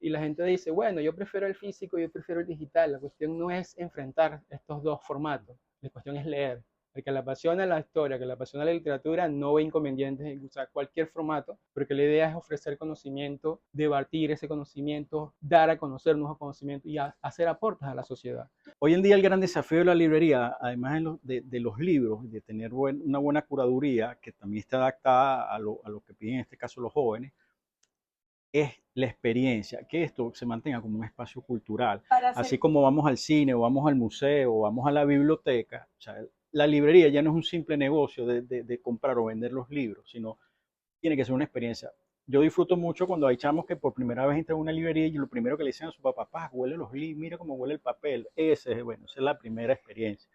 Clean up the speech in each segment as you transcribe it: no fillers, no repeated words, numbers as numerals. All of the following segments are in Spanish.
Y la gente dice, bueno, yo prefiero el físico, yo prefiero el digital. La cuestión no es enfrentar estos dos formatos, la cuestión es leer. El que le apasiona la historia, que le apasiona la literatura, no ve inconvenientes en usar cualquier formato, porque la idea es ofrecer conocimiento, debatir ese conocimiento, dar a conocer nuevos conocimientos y hacer aportes a la sociedad. Hoy en día el gran desafío de la librería, además de los libros, de tener una buena curaduría, que también está adaptada a lo que piden en este caso los jóvenes, es la experiencia, que esto se mantenga como un espacio cultural. Para Así hacer como vamos al cine o vamos al museo o vamos a la biblioteca, o sea, la librería ya no es un simple negocio de comprar o vender los libros, sino tiene que ser una experiencia. Yo disfruto mucho cuando hay chamos que por primera vez entran a una librería y lo primero que le dicen a su papá, papá, huele los libros, mira cómo huele el papel. Ese es, bueno, esa es la primera experiencia.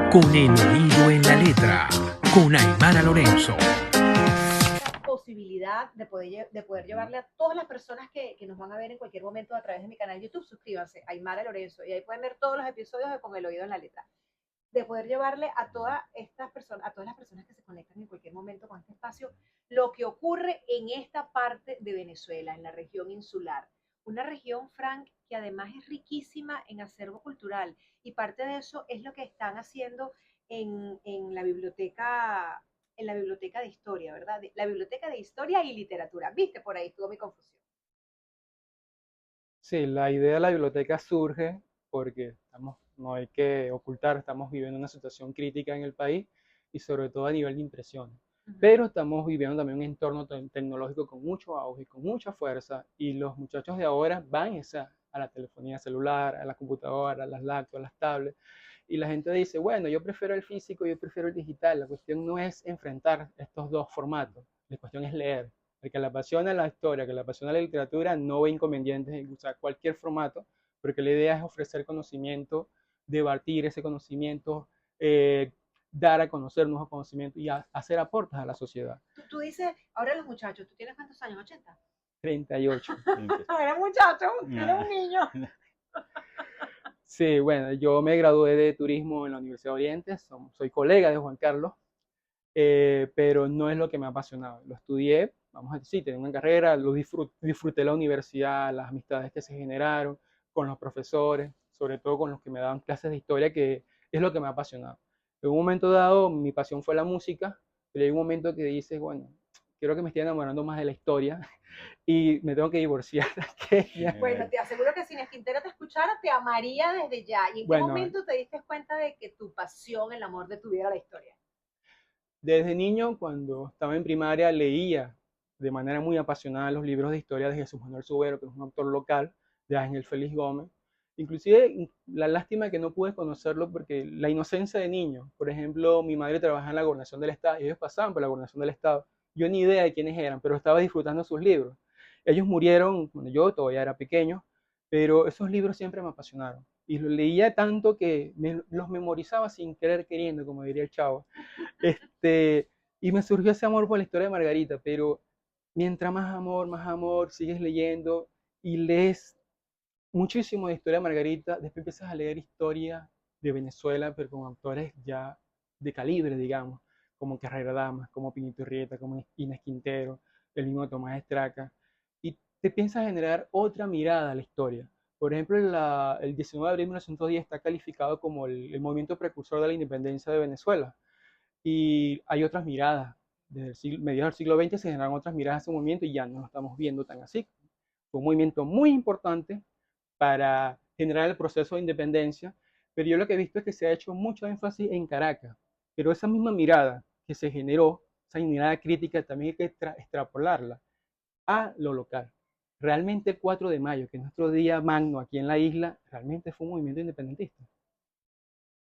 Con el oído en la letra, con Aymara Lorenzo. posibilidad de poder llevarle a todas las personas que nos van a ver en cualquier momento a través de mi canal YouTube. Suscríbanse, Aymara Lorenzo, y ahí pueden ver todos los episodios de Con el oído en la letra. De poder llevarle a todas estas personas, a todas las personas que se conectan en cualquier momento con este espacio, lo que ocurre en esta parte de Venezuela, en la región insular. Una región, Frank, que además es riquísima en acervo cultural, y parte de eso es lo que están haciendo en la biblioteca de historia, ¿verdad? La biblioteca de historia y literatura. ¿Viste? Por ahí estuvo mi confusión. Sí, la idea de la biblioteca surge porque no hay que ocultar, estamos viviendo una situación crítica en el país y sobre todo a nivel de impresiones. Pero estamos viviendo también un entorno tecnológico con mucho auge, con mucha fuerza, y los muchachos de ahora van a la telefonía celular, a la computadora, a las laptops, a las tablets, y la gente dice, bueno, yo prefiero el físico, yo prefiero el digital. La cuestión no es enfrentar estos dos formatos, la cuestión es leer. El que le apasiona la historia, que le apasiona la literatura, no ve inconvenientes en usar cualquier formato, porque la idea es ofrecer conocimiento, debatir ese conocimiento, dar a conocer nuevos conocimientos y hacer aportes a la sociedad. Tú dices, ahora los muchachos, ¿tú tienes cuántos años? 80. 38. Eres muchacho, eres un niño. Sí, bueno, yo me gradué de turismo en la Universidad de Oriente, soy colega de Juan Carlos, pero no es lo que me ha apasionado. Lo estudié, vamos a decir, tengo una carrera, disfruté la universidad, las amistades que se generaron con los profesores, sobre todo con los que me daban clases de historia, que es lo que me ha apasionado. En un momento dado, mi pasión fue la música, pero hay un momento que dices, bueno, quiero que me esté enamorando más de la historia y me tengo que divorciar de aquella. Bueno, te aseguro que si Quintero te escuchara, te amaría desde ya. ¿Y en qué Bueno, momento te diste cuenta de que tu pasión, el amor de tu vida era la historia? desde niño, cuando estaba en primaria, leía de manera muy apasionada los libros de historia de Jesús Manuel Subero, que es un autor local, de Ángel Félix Gómez. Inclusive, la lástima que no pude conocerlo porque la inocencia de niño, por ejemplo, mi madre trabajaba en la gobernación del estado y ellos pasaban por la gobernación del estado. Yo ni idea de quiénes eran, pero estaba disfrutando sus libros. Ellos murieron cuando yo todavía era pequeño, pero esos libros siempre me apasionaron. Y los leía tanto que los memorizaba sin querer queriendo, como diría el chavo. Y me surgió ese amor por la historia de Margarita, pero mientras más amor, sigues leyendo y lees muchísimo de historia de Margarita, después empiezas a leer historia de Venezuela, pero con autores ya de calibre, digamos, como Carrera Damas, como Pinito Rieta, como Inés Quintero, el mismo Tomás Estraca, y te piensas a generar otra mirada a la historia. Por ejemplo, el 19 de abril de 1910 está calificado como el movimiento precursor de la independencia de Venezuela. Y hay otras miradas. Desde mediados del siglo XX se generan otras miradas a ese movimiento y ya no lo estamos viendo tan así. Fue un movimiento muy importante para generar el proceso de independencia, pero yo lo que he visto es que se ha hecho mucho énfasis en Caracas, pero esa misma mirada que se generó, esa mirada crítica, también hay que extrapolarla a lo local. Realmente el 4 de mayo, que es nuestro día magno aquí en la isla, realmente fue un movimiento independentista.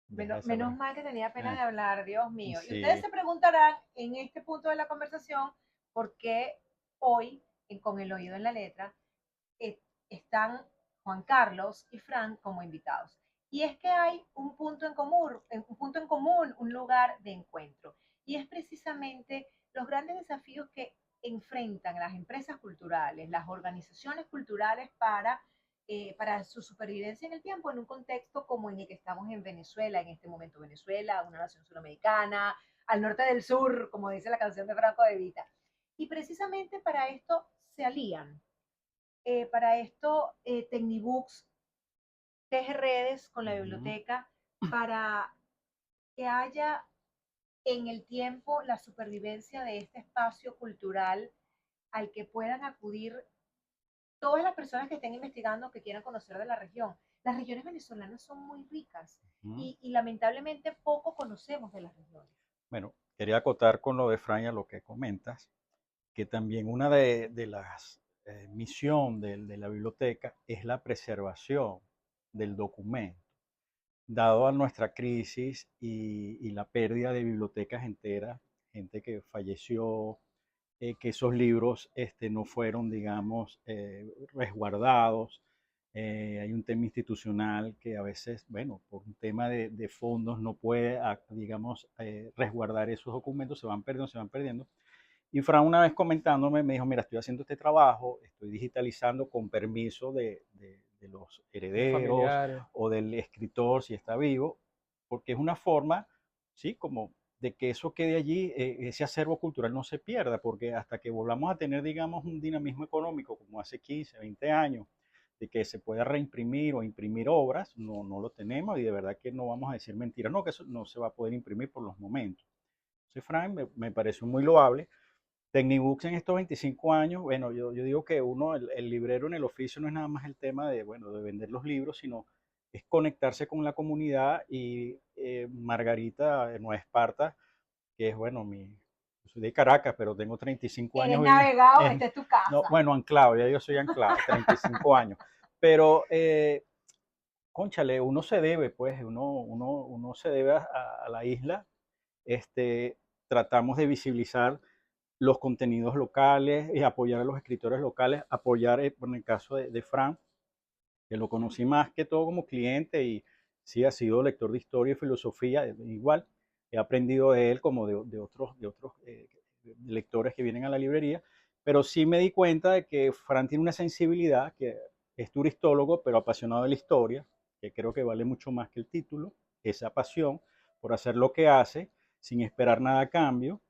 Menos mal que tenía pena de hablar, Dios mío. Y ustedes Sí. se preguntarán en este punto de la conversación por qué hoy, Con el oído en la letra, están Juan Carlos y Frank como invitados. Y es que hay un lugar de encuentro. Y es precisamente los grandes desafíos que enfrentan las empresas culturales, las organizaciones culturales para su supervivencia en el tiempo, en un contexto como en el que estamos en Venezuela, en este momento Venezuela, una nación suramericana, al norte del sur, como dice la canción de Franco De Vita. Y precisamente para esto se alían. Para esto, Tecnibooks teje redes con la biblioteca para que haya en el tiempo la supervivencia de este espacio cultural al que puedan acudir todas las personas que estén investigando, que quieran conocer de la región. Las regiones venezolanas son muy ricas y lamentablemente poco conocemos de las regiones. Bueno, quería acotar con lo de Fran y a lo que comentas, que también una de las misión de la biblioteca es la preservación del documento. Dado a nuestra crisis y la pérdida de bibliotecas enteras, gente que falleció, que esos libros no fueron, digamos, resguardados. Hay un tema institucional que a veces, bueno, por un tema de fondos no puede, digamos, resguardar esos documentos, se van perdiendo, se van perdiendo. Y Fran una vez comentándome me dijo, mira, estoy haciendo este trabajo, estoy digitalizando con permiso de los herederos Familiares. o del escritor si está vivo, porque es una forma, sí, como de que eso quede allí, ese acervo cultural no se pierda, porque hasta que volvamos a tener, digamos, un dinamismo económico como hace 15, 20 años, de que se pueda reimprimir o imprimir obras, no lo tenemos y de verdad que no vamos a decir mentiras, no, que eso no se va a poder imprimir por los momentos. Entonces, Frank, me pareció muy loable. Tecnibooks en estos 25 años, bueno, yo digo que uno, el librero en el oficio no es nada más el tema de, bueno, de vender los libros, sino es conectarse con la comunidad y Margarita de Nueva Esparta, que es, bueno, yo soy de Caracas, pero tengo 35 Eres años navegado, esta es tu no, casa. bueno, anclado, ya yo soy anclado, 35 años, pero, cónchale, uno se debe, pues, uno se debe a la isla, tratamos de visibilizar los contenidos locales y apoyar a los escritores locales, apoyar, en el caso de Fran, que lo conocí más que todo como cliente y sí ha sido lector de historia y filosofía, igual, he aprendido de él como de otros lectores que vienen a la librería, pero sí me di cuenta de que Fran tiene una sensibilidad, que es turistólogo, pero apasionado de la historia, que creo que vale mucho más que el título, esa pasión por hacer lo que hace sin esperar nada a cambio.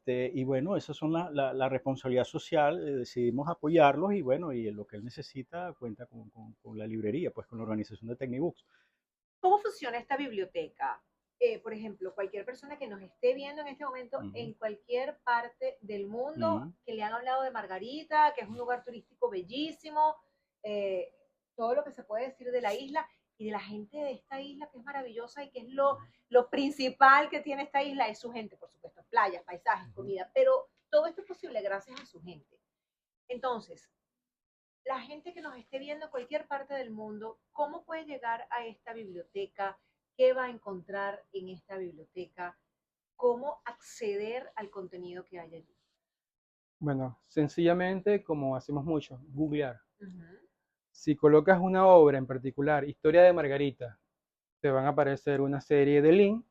Y bueno, esas son la responsabilidad social, decidimos apoyarlos y bueno, y en lo que él necesita cuenta con la librería, pues con la organización de Tecnibooks. ¿Cómo funciona esta biblioteca? Por ejemplo, cualquier persona que nos esté viendo en este momento en cualquier parte del mundo, que le han hablado de Margarita, que es un lugar turístico bellísimo, todo lo que se puede decir de la isla y de la gente de esta isla que es maravillosa y que es lo principal que tiene esta isla es su gente, por supuesto, playas, paisajes, comida, pero todo esto es posible gracias a su gente. Entonces, la gente que nos esté viendo en cualquier parte del mundo, ¿cómo puede llegar a esta biblioteca? ¿Qué va a encontrar en esta biblioteca? ¿Cómo acceder al contenido que hay allí? Bueno, sencillamente, como hacemos mucho, googlear. Uh-huh. Si colocas una obra en particular, Historia de Margarita, te van a aparecer una serie de links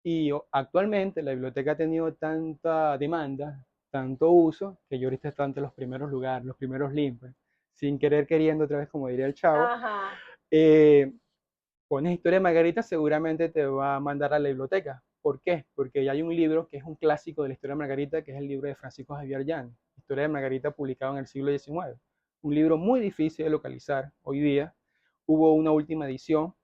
y actualmente la biblioteca ha tenido tanta demanda, tanto uso, que yo ahorita estoy ante los primeros lugares, los primeros links, pues, sin querer queriendo, otra vez como diría el chavo. Ajá. Pones Historia de Margarita, seguramente te va a mandar a la biblioteca. ¿Por qué? Porque ya hay un libro que es un clásico de la Historia de Margarita, que es el libro de Francisco Javier Llanes, Historia de Margarita, publicado en el siglo XIX. Un libro muy difícil de localizar hoy día. Hubo una última edición,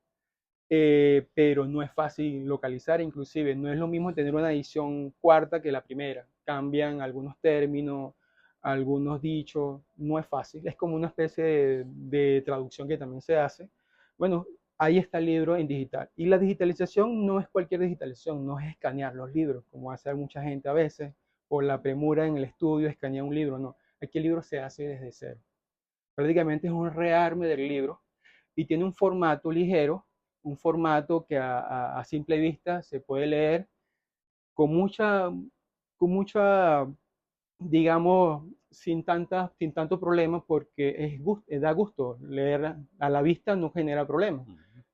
pero no es fácil localizar, inclusive no es lo mismo tener una edición cuarta que la primera. Cambian algunos términos, algunos dichos, no es fácil. Es como una especie de traducción que también se hace. Bueno, ahí está el libro en digital. Y la digitalización no es cualquier digitalización, no es escanear los libros, como hace mucha gente a veces, por la premura en el estudio, escanear un libro, no. Aquí el libro se hace desde cero. Prácticamente es un rearme del libro y tiene un formato ligero, un formato que a simple vista se puede leer con mucha, digamos, sin tanto problema porque da gusto leer a la vista, no genera problemas.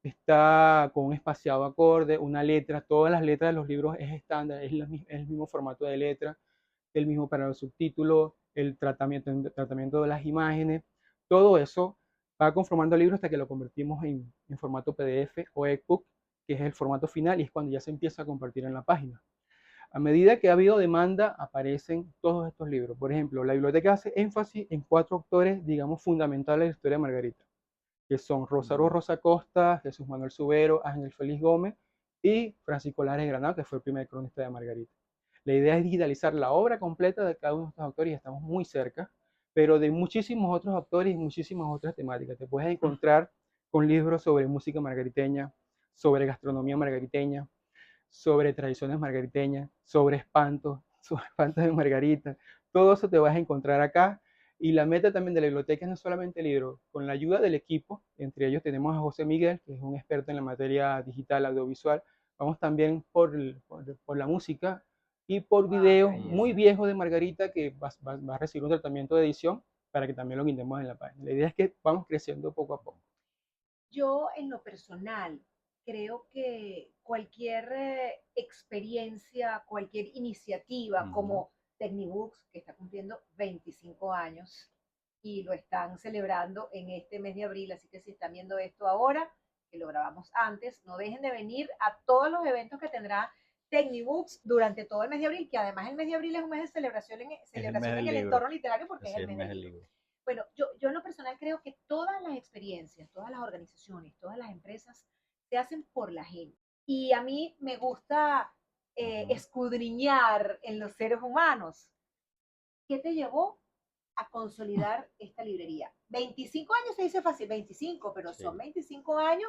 Está con un espaciado acorde, una letra, todas las letras de los libros es estándar, es el mismo formato de letra, el mismo para los subtítulos, el tratamiento de las imágenes, todo eso va conformando el libro hasta que lo convertimos en formato PDF o EPUB, que es el formato final y es cuando ya se empieza a compartir en la página. A medida que ha habido demanda, aparecen todos estos libros. Por ejemplo, la biblioteca hace énfasis en 4 autores, digamos, fundamentales de la historia de Margarita, que son Rosario Rosa Costa, Jesús Manuel Subero, Ángel Félix Gómez y Francisco Lares de Granado, que fue el primer cronista de Margarita. La idea es digitalizar la obra completa de cada uno de estos autores y estamos muy cerca, pero de muchísimos otros autores y muchísimas otras temáticas. Te puedes encontrar con libros sobre música margariteña, sobre gastronomía margariteña, sobre tradiciones margariteñas, sobre espantos de Margarita. Todo eso te vas a encontrar acá. Y la meta también de la biblioteca es no solamente libros, con la ayuda del equipo, entre ellos tenemos a José Miguel, que es un experto en la materia digital, audiovisual. Vamos también por la música y por videos muy viejos de Margarita que va a recibir un tratamiento de edición para que también lo guindemos en la página. La idea es que vamos creciendo poco a poco. Yo en lo personal creo que cualquier experiencia, cualquier iniciativa como Tecnibooks, que está cumpliendo 25 años y lo están celebrando en este mes de abril, así que si están viendo esto ahora, que lo grabamos antes, no dejen de venir a todos los eventos que tendrá Tecnibooks durante todo el mes de abril, que además el mes de abril es un mes de celebración en el entorno literario porque es el mes del libro. Bueno, yo en lo personal creo que todas las experiencias, todas las organizaciones, todas las empresas se hacen por la gente. Y a mí me gusta escudriñar en los seres humanos. ¿Qué te llevó a consolidar esta librería? 25 años se dice fácil, 25, pero son 25 años.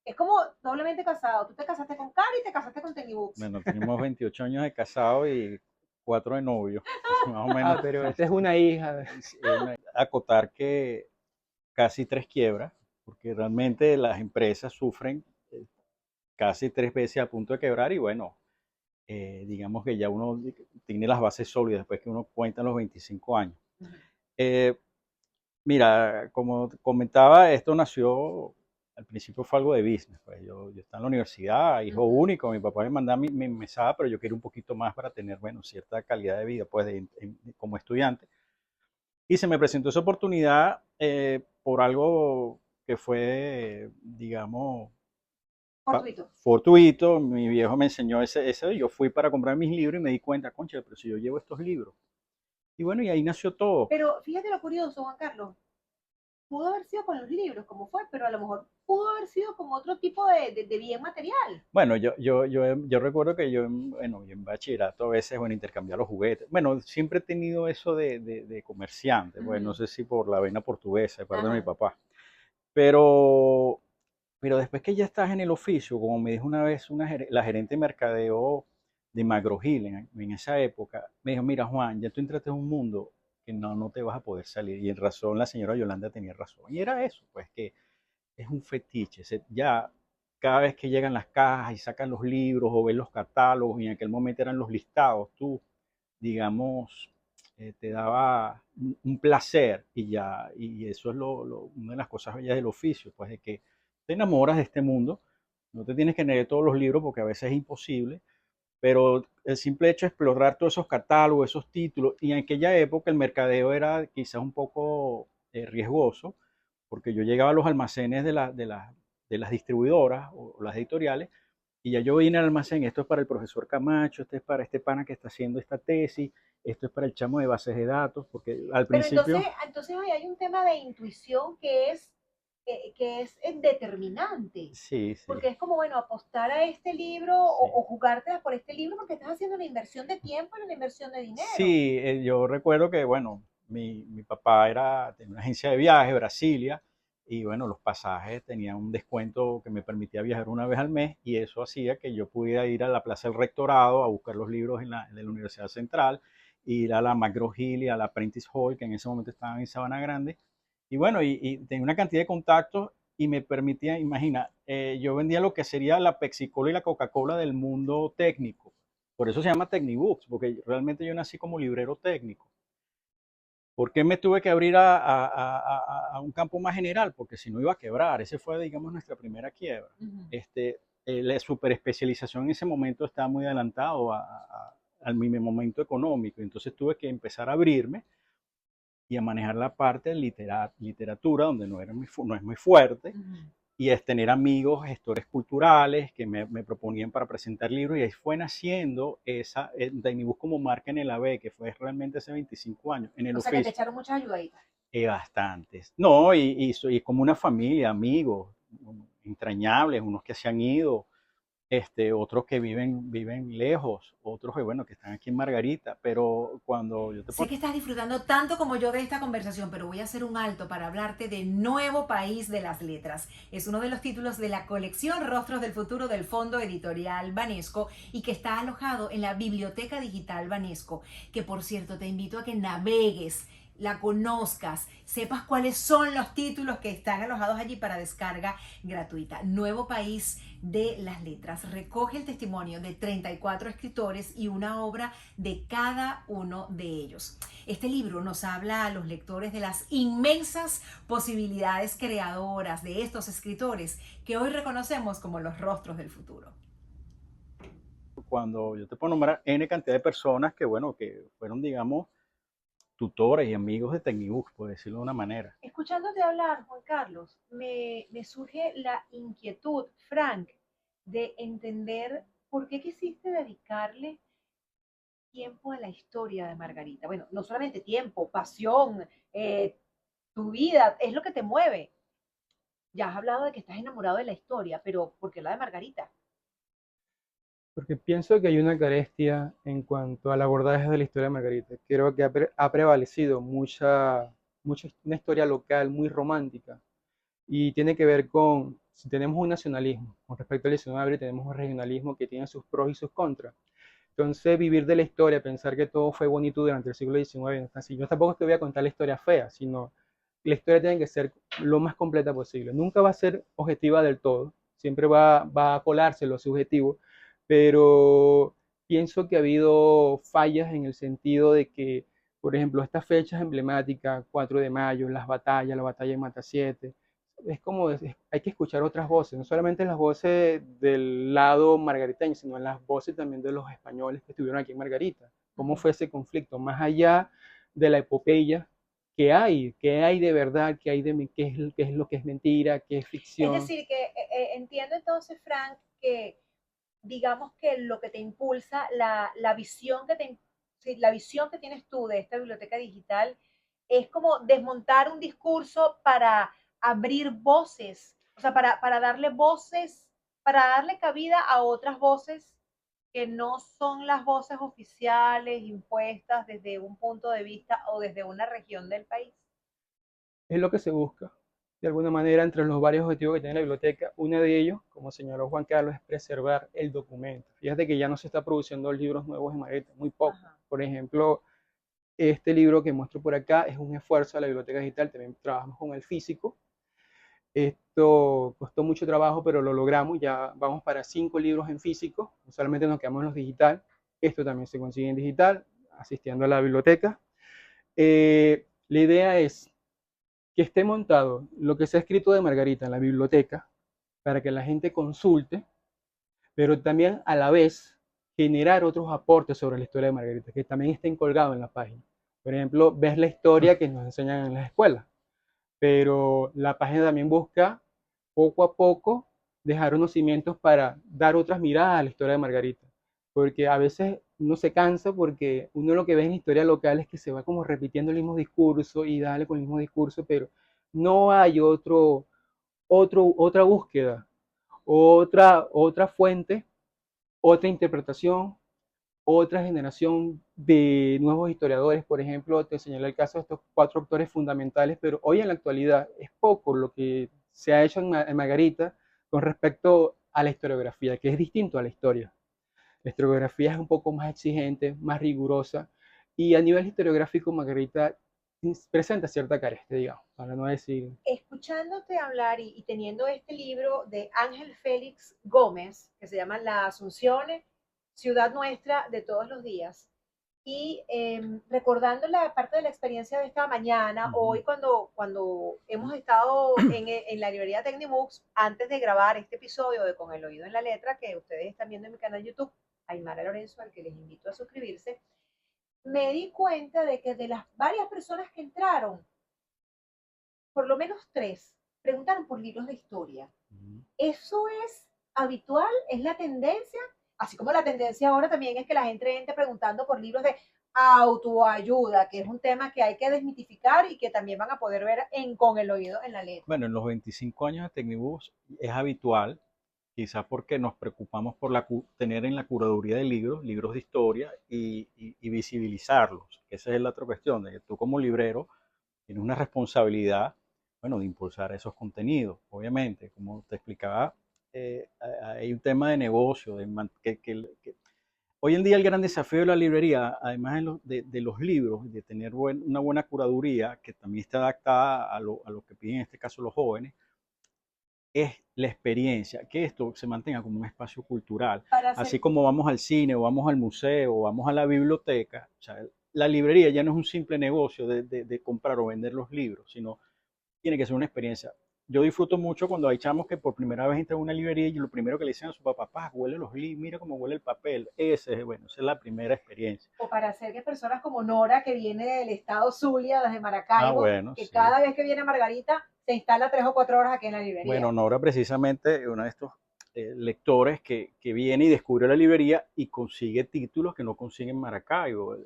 Es como doblemente casado. Tú te casaste con Cari y te casaste con Tecnibooks. Bueno, tenemos 28 años de casado y 4 de novio. Más o menos. Pero esta es una hija. Acotar que casi 3 quiebras, porque realmente las empresas sufren casi 3 veces a punto de quebrar y bueno, digamos que ya uno tiene las bases sólidas después que uno cuenta los 25 años. Mira, como comentaba, esto nació, al principio fue algo de business, pues yo estaba en la universidad, hijo único, mi papá me mandaba mi mesada, pero yo quería un poquito más para tener, bueno, cierta calidad de vida, pues como estudiante. Y se me presentó esa oportunidad por algo que fue, digamos, fortuito. Mi viejo me enseñó ese, yo fui para comprar mis libros y me di cuenta, concha, pero si yo llevo estos libros. Y bueno, y ahí nació todo. Pero fíjate lo curioso, Juan Carlos. Pudo haber sido con los libros, como fue, pero a lo mejor pudo haber sido con otro tipo de bien material. Bueno, yo recuerdo que yo en bachillerato a veces, bueno, intercambiaba los juguetes. Bueno, siempre he tenido eso de comerciante, pues no sé si por la vena portuguesa, de parte de mi papá. Pero después que ya estás en el oficio, como me dijo una vez la gerente de mercadeo de Magrojil en esa época, me dijo, mira Juan, ya tú entraste en un mundo que no te vas a poder salir. Y en razón, la señora Yolanda tenía razón. Y era eso, pues que es un fetiche. Ya cada vez que llegan las cajas y sacan los libros o ven los catálogos, y en aquel momento eran los listados, tú, digamos, te daba un placer y ya, y eso es una de las cosas bellas del oficio, pues de que te enamoras de este mundo, no te tienes que leer todos los libros porque a veces es imposible, pero el simple hecho de explorar todos esos catálogos, esos títulos, y en aquella época el mercadeo era quizás un poco riesgoso, porque yo llegaba a los almacenes de las distribuidoras o las editoriales, y ya yo vine al almacén, esto es para el profesor Camacho, esto es para este pana que está haciendo esta tesis, esto es para el chamo de bases de datos, porque al principio... Pero entonces hay un tema de intuición que es determinante. Sí, sí. Porque es como, bueno, apostar a este libro o jugártela por este libro porque estás haciendo una inversión de tiempo y una inversión de dinero. Sí, yo recuerdo que, bueno, mi papá tenía una agencia de viajes, Brasilia, y bueno, los pasajes tenían un descuento que me permitía viajar una vez al mes y eso hacía que yo pudiera ir a la Plaza del Rectorado a buscar los libros en la Universidad Central, ir a la McGraw-Hill y a la Prentice Hall, que en ese momento estaban en Sabana Grande. Y bueno, y tenía una cantidad de contactos y me permitía, imagina, yo vendía lo que sería la Pepsi-Cola y la Coca-Cola del mundo técnico. Por eso se llama Tecnibooks, porque realmente yo nací como librero técnico. ¿Por qué me tuve que abrir a un campo más general? Porque si no iba a quebrar. Ese fue, digamos, nuestra primera quiebra. La superespecialización en ese momento estaba muy adelantado al mi momento económico. Entonces tuve que empezar a abrirme y a manejar la parte de literatura, donde no es muy fuerte, y es tener amigos, gestores culturales que me proponían para presentar libros y ahí fue naciendo esa Tiny Books como marca en el AB, que fue realmente hace 25 años, en el O sea que te oficio. echaron muchas ayudaditas. Bastantes. No, y soy como una familia, amigos entrañables, unos que se han ido, otros que viven lejos, otros que, bueno, que están aquí en Margarita, pero cuando yo te Sé pongo, que estás disfrutando tanto como yo de esta conversación, pero voy a hacer un alto para hablarte de Nuevo País de las Letras. Es uno de los títulos de la colección Rostros del Futuro del Fondo Editorial Banesco y que está alojado en la Biblioteca Digital Banesco, que por cierto te invito a que navegues, la conozcas, sepas cuáles son los títulos que están alojados allí para descarga gratuita. Nuevo País de las Letras recoge el testimonio de 34 escritores y una obra de cada uno de ellos. Este libro nos habla a los lectores de las inmensas posibilidades creadoras de estos escritores que hoy reconocemos como los rostros del futuro. cuando yo te puedo nombrar N cantidad de personas que, bueno, que fueron, digamos, tutores y amigos de Tecnibooks, por decirlo de una manera. Escuchándote hablar, Juan Carlos, me surge la inquietud, Frank, de entender por qué quisiste dedicarle tiempo a la historia de Margarita. Bueno, no solamente tiempo, pasión, tu vida, es lo que te mueve. Ya has hablado de que estás enamorado de la historia, pero ¿por qué la de Margarita? Porque pienso que hay una carestia en cuanto al abordaje de la historia de Margarita. Creo que ha prevalecido una historia local muy romántica y tiene que ver con, si tenemos un nacionalismo, con respecto al 19 tenemos un regionalismo que tiene sus pros y sus contras. Entonces, vivir de la historia, pensar que todo fue bonito durante el siglo XIX, no es así. Yo tampoco es que voy a contar la historia fea, sino la historia tiene que ser lo más completa posible. Nunca va a ser objetiva del todo, siempre va a colarse lo subjetivo, pero pienso que ha habido fallas en el sentido de que, por ejemplo, estas fechas emblemáticas, 4 de mayo, las batallas, la batalla de Matasiete, es como, hay que escuchar otras voces, no solamente las voces del lado margariteño, sino las voces también de los españoles que estuvieron aquí en Margarita. ¿Cómo fue ese conflicto? Más allá de la epopeya, qué hay de verdad, qué es lo que es mentira, qué es Es ficción. decir, que entiendo entonces, Frank, que digamos que lo que te impulsa, la visión sí, la visión que tienes tú de esta biblioteca digital es como desmontar un discurso para abrir voces, o sea, para darle voces, para darle cabida a otras voces que no son las voces oficiales impuestas desde un punto de vista o desde una región del país. Es lo que se busca. De alguna manera, entre los varios objetivos que tiene la biblioteca, uno de ellos, como señaló Juan Carlos, es preservar el documento. Fíjate que ya no se está produciendo libros nuevos en Margarita, muy poco. Ajá. Por ejemplo, este libro que muestro por acá es un esfuerzo de la biblioteca digital, también trabajamos con el físico. Esto costó mucho trabajo, pero lo logramos, ya vamos para 5 libros en físico, no solamente nos quedamos en los digital, esto también se consigue en digital, asistiendo a la biblioteca. La idea es que esté montado lo que se ha escrito de Margarita en la biblioteca para que la gente consulte, pero también a la vez generar otros aportes sobre la historia de Margarita, que también estén colgados en la página. Por ejemplo, ves la historia que nos enseñan en las escuelas, pero la página también busca poco a poco dejar unos cimientos para dar otras miradas a la historia de Margarita, porque a veces uno se cansa porque uno lo que ve en historia local es que se va como repitiendo el mismo discurso y dale con el mismo discurso, pero no hay otra búsqueda, otra fuente, otra interpretación, otra generación de nuevos historiadores. Por ejemplo, te señalé el caso de estos 4 autores fundamentales, pero hoy en la actualidad es poco lo que se ha hecho en Margarita con respecto a la historiografía, que es distinto a la historia. La historiografía es un poco más exigente, más rigurosa, y a nivel historiográfico Margarita presenta cierta carestía, digamos, para no decir. Escuchándote hablar y teniendo este libro de Ángel Félix Gómez, que se llama La Asunción, Ciudad Nuestra de todos los días, y recordando la parte de la experiencia de esta mañana, hoy cuando hemos estado en la librería Tecnibooks, antes de grabar este episodio de Con el Oído en la Letra, que ustedes están viendo en mi canal YouTube, Aymara Lorenzo, al que les invito a suscribirse, me di cuenta de que de las varias personas que entraron, por lo menos 3 preguntaron por libros de historia. ¿Eso es habitual? ¿Es la tendencia? Así como la tendencia ahora también es que la gente entre preguntando por libros de autoayuda, que es un tema que hay que desmitificar y que también van a poder ver con el oído en la letra. Bueno, en los 25 años de Tecnibus es habitual, quizás porque nos preocupamos por tener en la curaduría de libros, libros de historia y visibilizarlos. Esa es la otra cuestión, de que tú como librero tienes una responsabilidad, bueno, de impulsar esos contenidos. Obviamente, como te explicaba, hay un tema de negocio, que hoy en día el gran desafío de la librería, además de los libros, de tener una buena curaduría, que también está adaptada a lo que piden en este caso los jóvenes, es la experiencia, que esto se mantenga como un espacio cultural. Para Así hacer, como vamos al cine, o vamos al museo, o vamos a la biblioteca, o sea, la librería ya no es un simple negocio de comprar o vender los libros, sino tiene que ser una experiencia. Yo disfruto mucho cuando hay chamos que por primera vez entran a una librería y lo primero que le dicen a su papá, papá, huele los libros, mira cómo huele el papel. Bueno, esa es la primera experiencia. o para hacer que personas como Nora, que viene del estado Zulia, desde Ah, Maracaibo, bueno, que sí. cada vez que viene Margarita se instala 3 o 4 horas aquí en la librería. Bueno, Nora precisamente uno de estos lectores que viene y descubre la librería y consigue títulos que no consigue en Maracaibo.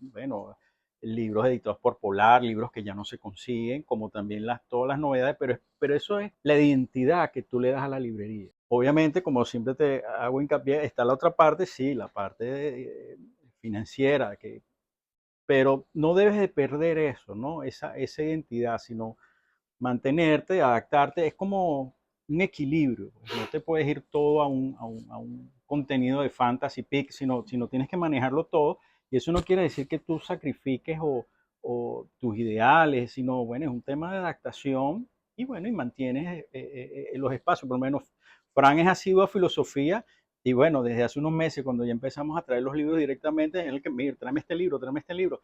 Bueno, libros editados por Polar, libros que ya no se consiguen, como también todas las novedades, pero eso es la identidad que tú le das a la librería. Obviamente, como siempre te hago hincapié, está la otra parte, sí, la parte financiera, pero no debes de perder eso, ¿no? Esa identidad, sino mantenerte, adaptarte, es como un equilibrio. Pues, no te puedes ir todo a un contenido de fantasy pick, sino tienes que manejarlo todo. Y eso no quiere decir que tú sacrifiques o tus ideales, sino, bueno, es un tema de adaptación y, bueno, y mantienes los espacios. Por lo menos, Fran es asiduo a filosofía. Y bueno, desde hace unos meses, cuando ya empezamos a traer los libros directamente, en el que, mira, tráeme este libro, tráeme este libro.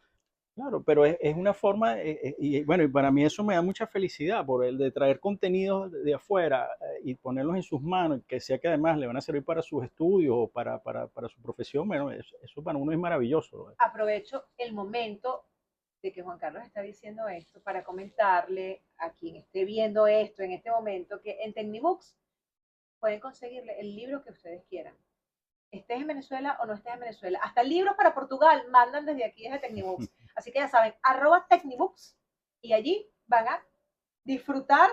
Claro, pero es una forma, y bueno, y para mí eso me da mucha felicidad por el de traer contenidos de afuera y ponerlos en sus manos, que sea que además le van a servir para sus estudios o para su profesión, bueno, eso para uno es maravilloso. Aprovecho el momento de que Juan Carlos está diciendo esto para comentarle a quien esté viendo esto en este momento que en Tecnibooks pueden conseguirle el libro que ustedes quieran. Estés en Venezuela o no estés en Venezuela. Hasta libros para Portugal mandan desde aquí, desde Tecnibooks. Así que ya saben, @Tecnibooks y allí van a disfrutar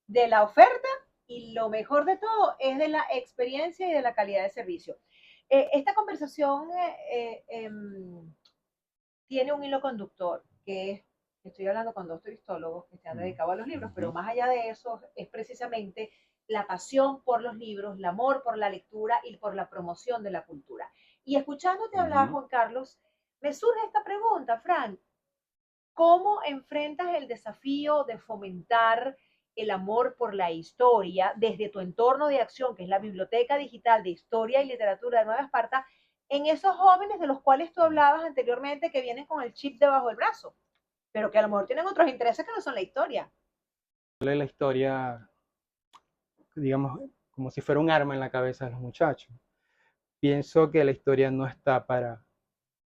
de la oferta y lo mejor de todo es de la experiencia y de la calidad de servicio. Esta conversación tiene un hilo conductor, que es, estoy hablando con 2 turistólogos que se han dedicado a los libros, pero más allá de eso es precisamente la pasión por los libros, el amor por la lectura y por la promoción de la cultura. Y escuchándote hablar, Juan Carlos, me surge esta pregunta, Fran, ¿cómo enfrentas el desafío de fomentar el amor por la historia desde tu entorno de acción, que es la Biblioteca Digital de Historia y Literatura de Nueva Esparta, en esos jóvenes de los cuales tú hablabas anteriormente que vienen con el chip debajo del brazo, pero que a lo mejor tienen otros intereses que no son la historia? La historia, digamos, como si fuera un arma en la cabeza de los muchachos. Pienso que la historia no está para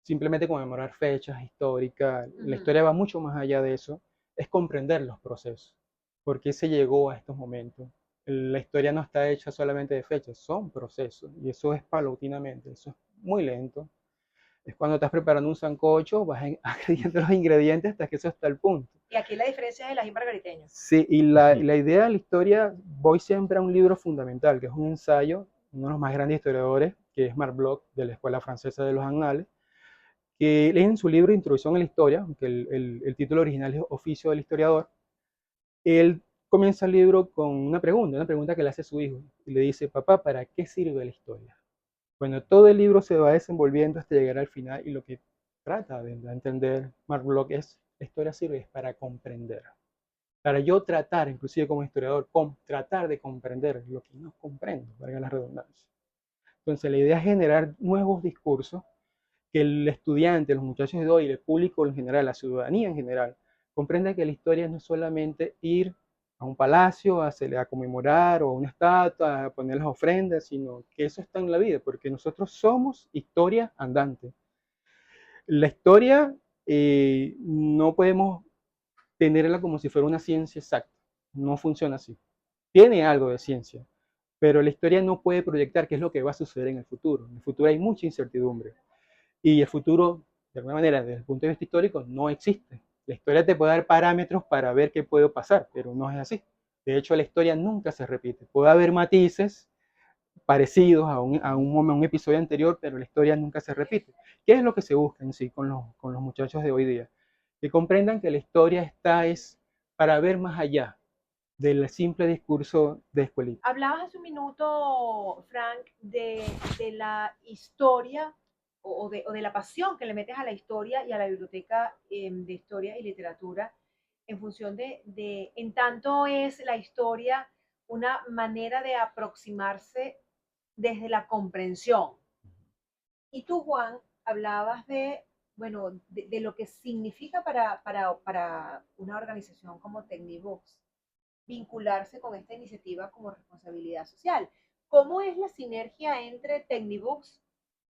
simplemente conmemorar fechas históricas. La historia va mucho más allá de eso. Es comprender los procesos. ¿Por qué se llegó a estos momentos? La historia no está hecha solamente de fechas, son procesos. Y eso es paulatinamente, eso es muy lento. Es cuando estás preparando un sancocho, vas agrediendo los ingredientes hasta que eso está al punto. Y aquí la diferencia es el ají margariteño. Sí, y la idea de la historia, voy siempre a un libro fundamental, que es un ensayo, uno de los más grandes historiadores, que es Marc Bloch, de la Escuela Francesa de los Annales, que lee en su libro Introducción a la Historia, que el título original es Oficio del Historiador. Él comienza el libro con una pregunta que le hace a su hijo, y le dice, papá, ¿para qué sirve la historia? Bueno, todo el libro se va desenvolviendo hasta llegar al final, y lo que trata de entender Marc Bloch es, la historia sirve para comprender. Para yo tratar, inclusive como historiador, tratar de comprender lo que no comprendo, valga la redundancia. Entonces, la idea es generar nuevos discursos que el estudiante, los muchachos de hoy, el público en general, la ciudadanía en general, comprenda que la historia no es solamente ir a un palacio a conmemorar o a una estatua, a poner las ofrendas, sino que eso está en la vida, porque nosotros somos historia andante. La historia no podemos tenerla como si fuera una ciencia exacta, no funciona así. tiene algo de ciencia, pero la historia no puede proyectar qué es lo que va a suceder en el futuro. En el futuro hay mucha incertidumbre y el futuro, de alguna manera, desde el punto de vista histórico, no existe. La historia te puede dar parámetros para ver qué puede pasar, pero no es así. De hecho, la historia nunca se repite. Puede haber matices parecidos a un episodio anterior, pero la historia nunca se repite. ¿Qué es lo que se busca en sí con los muchachos de hoy día? Que comprendan que la historia es para ver más allá del simple discurso de escuelita. Hablabas hace un minuto, Frank, de la historia o de la pasión que le metes a la historia y a la biblioteca de historia y literatura en función en tanto es la historia una manera de aproximarse desde la comprensión. Y tú, Juan, hablabas bueno, de lo que significa para una organización como Tecnibooks vincularse con esta iniciativa como responsabilidad social. ¿Cómo es la sinergia entre Tecnibooks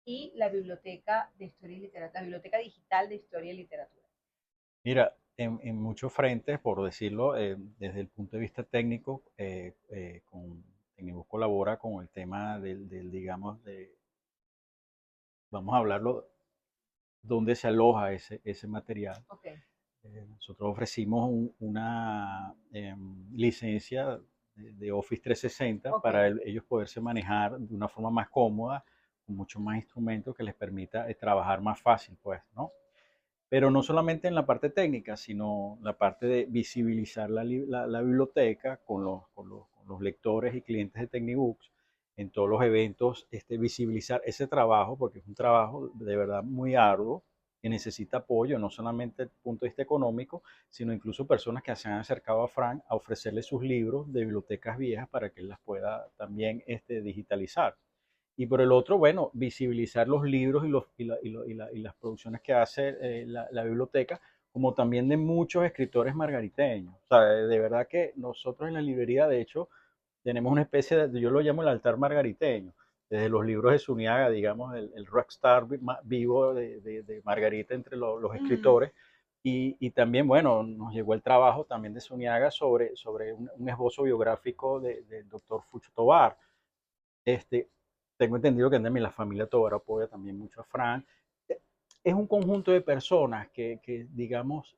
y la Biblioteca de Historia y Literatura, la Biblioteca Digital de Historia y Literatura? Mira, en muchos frentes, por decirlo, desde el punto de vista técnico, Tecnibus colabora con el tema digamos, vamos a hablarlo, dónde se aloja ese material. Okay. Nosotros ofrecimos una licencia de Office 360 Okay. para ellos poderse manejar de una forma más cómoda, con muchos más instrumentos que les permita trabajar más fácil, pues, ¿no? Pero no solamente en la parte técnica, sino la parte de visibilizar la biblioteca con los lectores y clientes de Tecnibooks en todos los eventos, visibilizar ese trabajo, porque es un trabajo de verdad muy arduo, que necesita apoyo, no solamente desde el punto de vista económico, sino incluso personas que se han acercado a Frank a ofrecerle sus libros de bibliotecas viejas para que él las pueda también digitalizar. Y por el otro, bueno, visibilizar los libros y las producciones que hace la biblioteca, como también de muchos escritores margariteños. O sea, de verdad que nosotros en la librería, de hecho, tenemos una especie de, yo lo llamo el altar margariteño, desde los libros de Zuniaga, digamos, el rockstar vivo de Margarita entre los escritores. Y también, bueno, nos llegó el trabajo también de Zuniaga sobre un esbozo biográfico del doctor Fucho Tobar. Este, Tengo entendido que también la familia Tobar apoya también mucho a Frank. Es un conjunto de personas que digamos,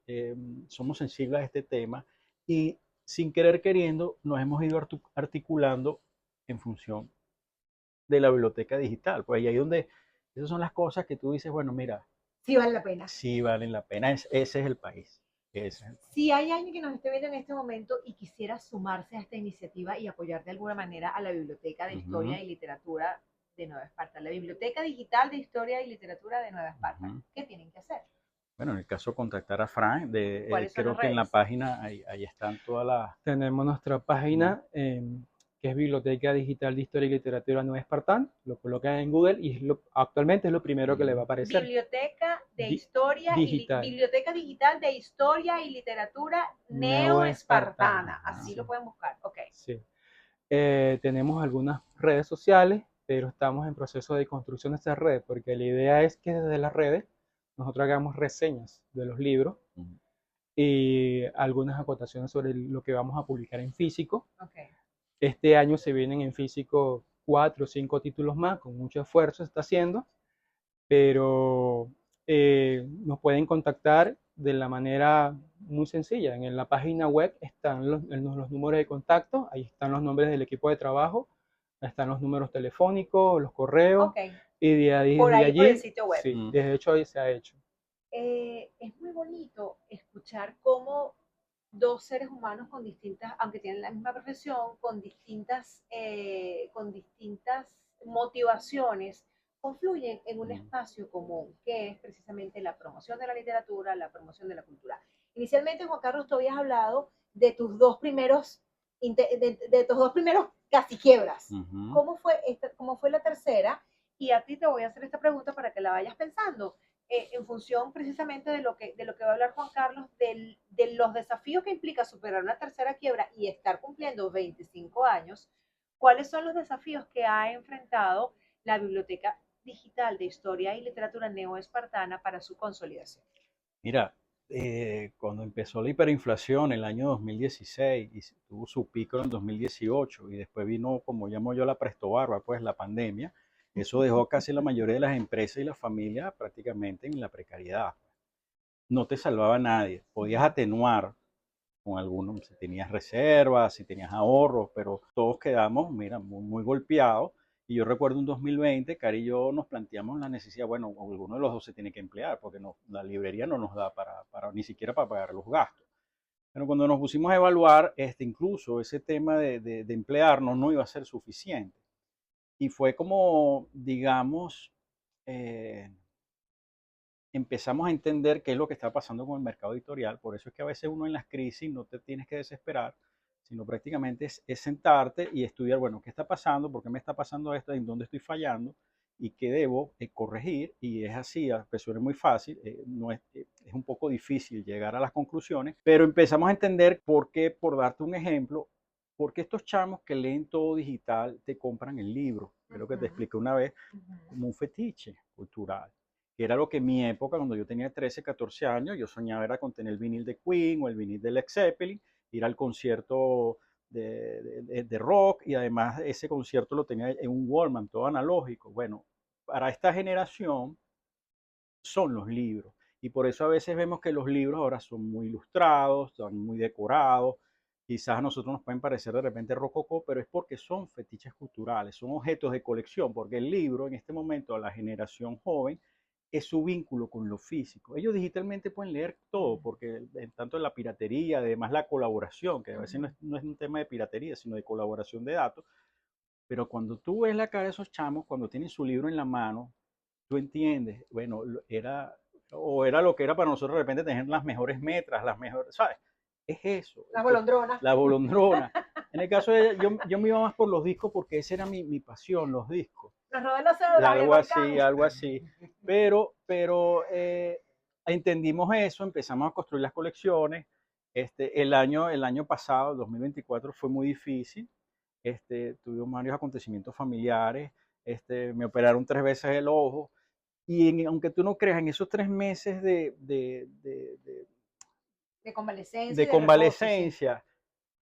somos sensibles a este tema y sin querer queriendo nos hemos ido articulando en función de la biblioteca digital. Pues ahí donde esas son las cosas que tú dices, bueno, mira, Sí vale la pena. sí valen la pena. Ese es el país. Si hay alguien que nos esté viendo en este momento y quisiera sumarse a esta iniciativa y apoyar de alguna manera a la Biblioteca de Historia y Literatura de Nueva Esparta, la Biblioteca Digital de Historia y Literatura de Nueva Esparta, ¿qué tienen que hacer? Bueno, en el caso contactar a Frank, creo que en la página ahí están todas las... Tenemos nuestra página que es Biblioteca Digital de Historia y Literatura Nueva Espartán. Lo colocan en Google y actualmente es lo primero que le va a aparecer. Biblioteca de Historia Digital. Biblioteca Digital de Historia y Literatura Neoespartana. Así lo pueden buscar. Ok. Sí. Tenemos algunas redes sociales, pero estamos en proceso de construcción de estas redes, porque la idea es que desde las redes nosotros hagamos reseñas de los libros y algunas acotaciones sobre lo que vamos a publicar en físico. Okay. Este año se vienen en físico 4 o 5 títulos más, con mucho esfuerzo se está haciendo, pero nos pueden contactar de la manera muy sencilla. En la página web están los números de contacto, ahí están los nombres del equipo de trabajo, ahí están los números telefónicos, los correos, okay. Y de allí, por el sitio web. Sí, de hecho ahí se ha hecho. Es muy bonito escuchar cómo dos seres humanos con distintas, aunque tienen la misma profesión, con distintas motivaciones, confluyen en un espacio común, que es precisamente la promoción de la literatura, la promoción de la cultura. Inicialmente, Juan Carlos, tú habías hablado de tus dos primeros, de tus dos primeros casi quiebras. ¿Cómo fue la tercera? Y a ti te voy a hacer esta pregunta para que la vayas pensando. En función precisamente de lo que va a hablar Juan Carlos, de los desafíos que implica superar una tercera quiebra y estar cumpliendo 25 años, ¿cuáles son los desafíos que ha enfrentado la Biblioteca Digital de Historia y Literatura Neoespartana para su consolidación? Mira, cuando empezó la hiperinflación en el año 2016 y tuvo su pico en el 2018 y después vino, como llamo yo, la presto barba, pues la pandemia, eso dejó casi la mayoría de las empresas y las familias prácticamente en la precariedad. No te salvaba nadie, podías atenuar con algunos, si tenías reservas, si tenías ahorros, pero todos quedamos, mira, muy golpeados. Y yo recuerdo en 2020, Cari y yo nos planteamos la necesidad, bueno, alguno de los dos se tiene que emplear, porque no, la librería no nos da ni siquiera para pagar los gastos. Pero cuando nos pusimos a evaluar, incluso ese tema de emplearnos no iba a ser suficiente. Y fue como, digamos, eh, empezamos a entender qué es lo que está pasando con el mercado editorial. Por eso es que a veces uno en las crisis no te tienes que desesperar, sino prácticamente es sentarte y estudiar, bueno, ¿qué está pasando? ¿Por qué me está pasando esto? ¿En dónde estoy fallando? ¿Y qué debo corregir? Y es así, a pesar es muy fácil, no es un poco difícil llegar a las conclusiones, pero empezamos a entender por qué, por darte un ejemplo, por qué estos chamos que leen todo digital te compran el libro. Creo que te expliqué una vez, como un fetiche cultural, que era lo que en mi época, cuando yo tenía 13, 14 años, yo soñaba era con tener el vinil de Queen o el vinil de Led Zeppelin, ir al concierto de rock, y además ese concierto lo tenía en un Walkman, todo analógico. Bueno, para esta generación son los libros. Y por eso a veces vemos que los libros ahora son muy ilustrados, son muy decorados. Quizás a nosotros nos pueden parecer de repente rococó, pero es porque son fetiches culturales, son objetos de colección, porque el libro en este momento a la generación joven es su vínculo con lo físico. Ellos digitalmente pueden leer todo, porque tanto la piratería, además la colaboración, que a veces no es un tema de piratería, sino de colaboración de datos, pero cuando tú ves la cara de esos chamos, cuando tienen su libro en la mano, tú entiendes, bueno, era lo que era para nosotros de repente tener las mejores metras, las mejores, ¿sabes? Es eso. La golondrona. La bolondrona. En el caso de ella, yo me iba más por los discos porque esa era mi pasión, los discos. Los robé los celulares. Algo así, algo así. Pero entendimos eso, empezamos a construir las colecciones. El año pasado, 2024, fue muy difícil. Tuvimos varios acontecimientos familiares. Me operaron 3 veces el ojo. Y aunque tú no creas, en esos 3 meses de convalescencia. de convalescencia, reposo, sí,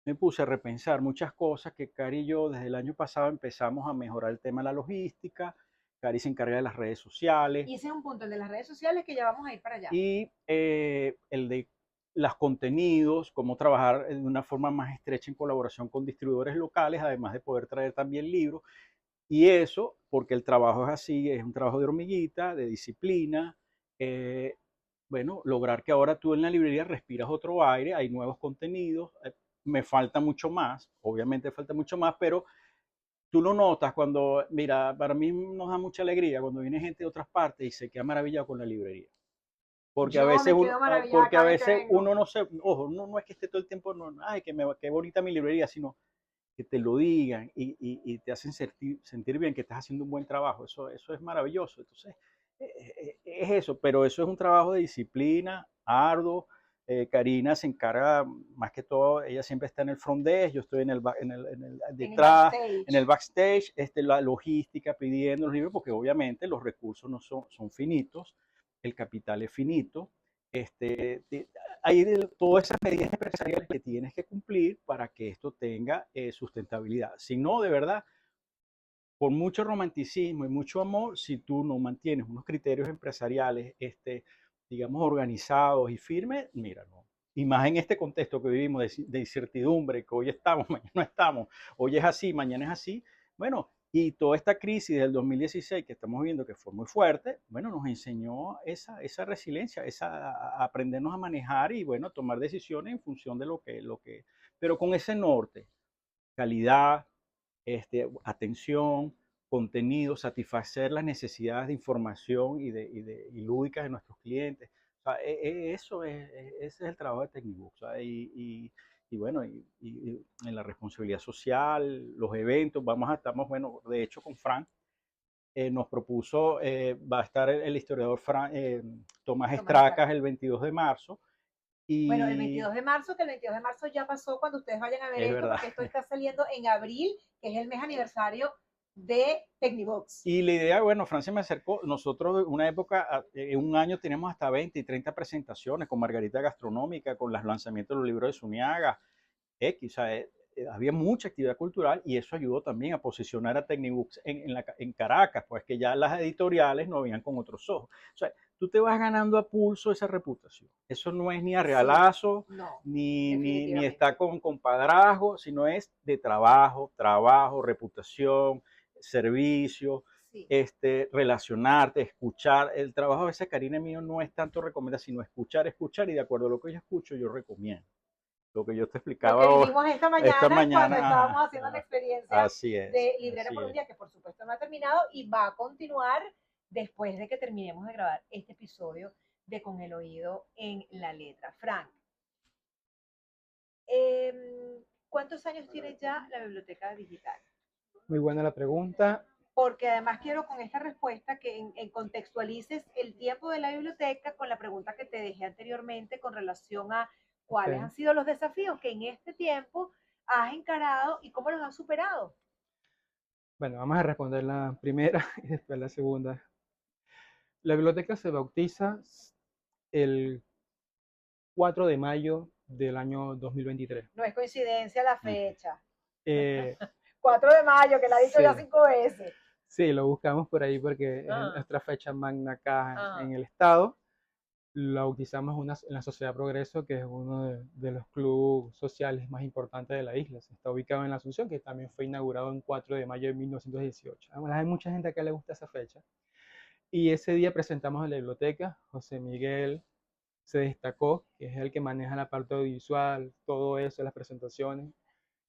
me puse a repensar muchas cosas que Cari y yo desde el año pasado empezamos a mejorar el tema de la logística. Cari se encarga de las redes sociales. Y ese es un punto, el de las redes sociales, que ya vamos a ir para allá. Y el de los contenidos, cómo trabajar de una forma más estrecha en colaboración con distribuidores locales, además de poder traer también libros. Y eso, porque el trabajo es así, es un trabajo de hormiguita, de disciplina. Bueno, lograr que ahora tú en la librería respiras otro aire, hay nuevos contenidos. Me falta mucho más, obviamente falta mucho más, pero tú lo notas cuando, mira, para mí nos da mucha alegría cuando viene gente de otras partes y se queda maravillado con la librería. Porque a veces uno no se, ojo, no es que esté todo el tiempo, no, ay, qué bonita mi librería, sino que te lo digan y te hacen sentir bien, que estás haciendo un buen trabajo. Eso es maravilloso. Entonces, es eso, pero eso es un trabajo de disciplina, arduo. Karina se encarga más que todo, ella siempre está en el front desk, yo estoy detrás, en el backstage, la logística, pidiendo los libros, porque obviamente los recursos no son finitos, el capital es finito. Hay todas esas medidas empresariales que tienes que cumplir para que esto tenga sustentabilidad. Si no, de verdad, por mucho romanticismo y mucho amor, si tú no mantienes unos criterios empresariales, digamos, organizados y firmes, mira, no. Y más en este contexto que vivimos de incertidumbre, que hoy estamos, mañana no estamos, hoy es así, mañana es así. Bueno, y toda esta crisis del 2016 que estamos viendo, que fue muy fuerte, bueno, nos enseñó esa resiliencia, a aprendernos a manejar y, bueno, tomar decisiones en función de lo que, pero con ese norte, calidad, atención, contenido, satisfacer las necesidades de información y lúdicas de nuestros clientes. O sea, ese es el trabajo de Tecnibooks. Y bueno, y en la responsabilidad social, los eventos, estamos, bueno, de hecho con Frank, nos propuso, va a estar el historiador Tomás Estracas el 22 de marzo. Bueno, el 22 de marzo, que el 22 de marzo ya pasó cuando ustedes vayan a ver esto, porque esto está saliendo en abril, que es el mes aniversario de Tecnivox. Y la idea, bueno, Francia me acercó, nosotros en una época, en un año teníamos hasta 20 y 30 presentaciones con Margarita Gastronómica, con los lanzamientos de los libros de Zuniaga, X, o sea, había mucha actividad cultural y eso ayudó también a posicionar a Tecnibooks en Caracas, pues que ya las editoriales no veían con otros ojos. O sea, tú te vas ganando a pulso esa reputación. Eso no es ni a regalazo, Sí, no, ni está con compadrazgo, sino es de trabajo, reputación, servicio, sí. relacionarte, escuchar. El trabajo a veces, Karina, mío, no es tanto recomendar, sino escuchar, y de acuerdo a lo que yo escucho, yo recomiendo. Lo que yo te explicaba lo que vivimos esta mañana cuando estábamos haciendo la experiencia así es, de Librera por un día, que por supuesto no ha terminado y va a continuar después de que terminemos de grabar este episodio de Con el Oído en la Letra. Frank, ¿cuántos años tiene ya la biblioteca digital? Muy buena la pregunta. Porque además quiero con esta respuesta que contextualices el tiempo de la biblioteca con la pregunta que te dejé anteriormente con relación a cuáles han sido los desafíos que en este tiempo has encarado y cómo los has superado. Bueno, vamos a responder la primera y después la segunda. La biblioteca se bautiza el 4 de mayo del año 2023. No es coincidencia la fecha. Eh, 4 de mayo, que la ha dicho sí, ya 5 veces. Sí, lo buscamos por ahí porque es nuestra fecha magna acá en el estado. La bautizamos en la Sociedad Progreso, que es uno de los clubes sociales más importantes de la isla. Está ubicado en la Asunción, que también fue inaugurado en 4 de mayo de 1918. Además, hay mucha gente acá que le gusta esa fecha. Y ese día presentamos en la biblioteca. José Miguel se destacó, que es el que maneja la parte audiovisual, todo eso, las presentaciones.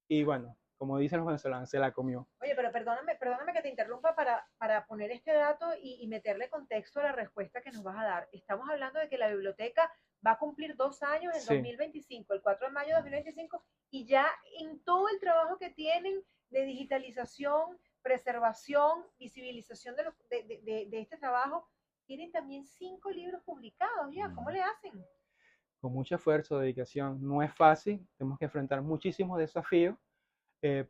Y bueno, como dicen los venezolanos, se la comió. Oye, pero perdóname que te interrumpa para poner este dato y meterle contexto a la respuesta que nos vas a dar. Estamos hablando de que la biblioteca va a cumplir 2 años en 2025, el 4 de mayo de 2025, y ya en todo el trabajo que tienen de digitalización, preservación, visibilización de este trabajo, tienen también 5 libros publicados ya. ¿Cómo le hacen? Con mucho esfuerzo, dedicación. No es fácil, tenemos que enfrentar muchísimos desafíos.